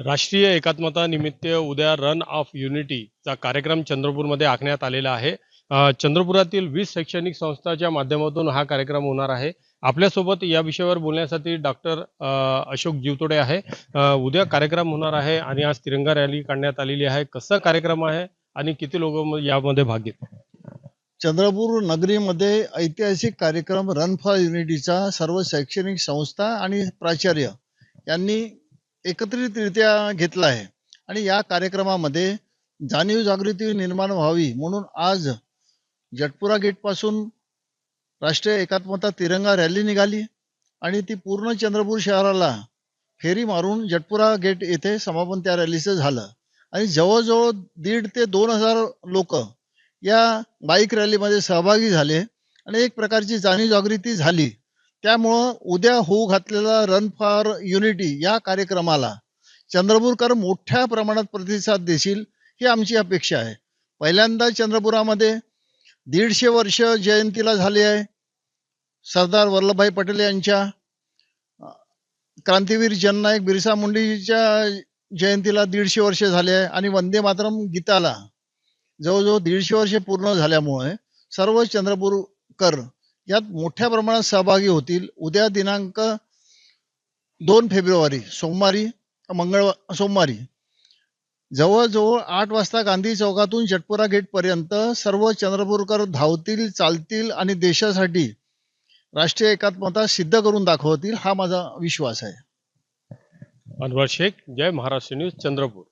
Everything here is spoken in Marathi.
राष्ट्रीय एकात्मता निमित्त उद्या रन ऑफ युनिटीचा कार्यक्रम चंद्रपूरमध्ये आखण्यात आलेला आहे. चंद्रपुरातील 20 शैक्षणिक संस्थांच्या माध्यमातून हा कार्यक्रम होणार आहे. आपल्यासोबत या विषयावर बोलण्यासाठी डॉक्टर अशोक जीवतोडे आहे. उद्या कार्यक्रम होणार आहे आणि आज तिरंगा रॅली काढण्यात आलेली आहे. कसा कार्यक्रम आहे आणि किती लोक यामध्ये भाग घेतात? चंद्रपूर नगरीमध्ये ऐतिहासिक कार्यक्रम रन फॉर युनिटीचा सर्व शैक्षणिक संस्था आणि प्राचार्य यांनी एकत्रितरित्या घेतला आहे आणि या कार्यक्रमामध्ये जाणीव जागृती निर्माण व्हावी म्हणून आज जटपुरा गेट पासून राष्ट्रीय एकात्मता तिरंगा रॅली निघाली आणि ती पूर्ण चंद्रपूर शहराला फेरी मारून जटपुरा गेट येथे समापन त्या रॅलीचं झालं आणि जवळजवळ 1,500 ते 2,000 लोक या बाईक रॅलीमध्ये सहभागी झाले आणि एक प्रकारची जाणीव जागृती झाली. त्यामुळं उद्या होऊ घातलेला रन फॉर युनिटी या कार्यक्रमाला चंद्रपूरकर मोठ्या प्रमाणात प्रतिसाद देतील ही आमची अपेक्षा आहे. पहिल्यांदा चंद्रपुरामध्ये 150 वर्ष जयंतीला झाली आहे. सरदार वल्लभभाई पटेल यांच्या क्रांतीवीर जननायक बिरसा मुंडीच्या जयंतीला 150 वर्ष झाले आहे आणि वंदे मातरम गीताला जवळजवळ 150 वर्ष पूर्ण झाल्यामुळे सर्व चंद्रपूरकर यात मोठ्या प्रमाणात सहभागी होतील. उद्या दिनांक 2 फेब्रुवारी सोमवारी जवळजवळ 8 वाजता गांधी चौकातून जटपुरा गेटपर्यंत सर्व चंद्रपूरकर धावतील, चालतील आणि देशासाठी राष्ट्रीय एकात्मता सिद्ध करून दाखवतील हा माझा विश्वास आहे. अनवर शेख, जय महाराष्ट्र न्यूज, चंद्रपूर.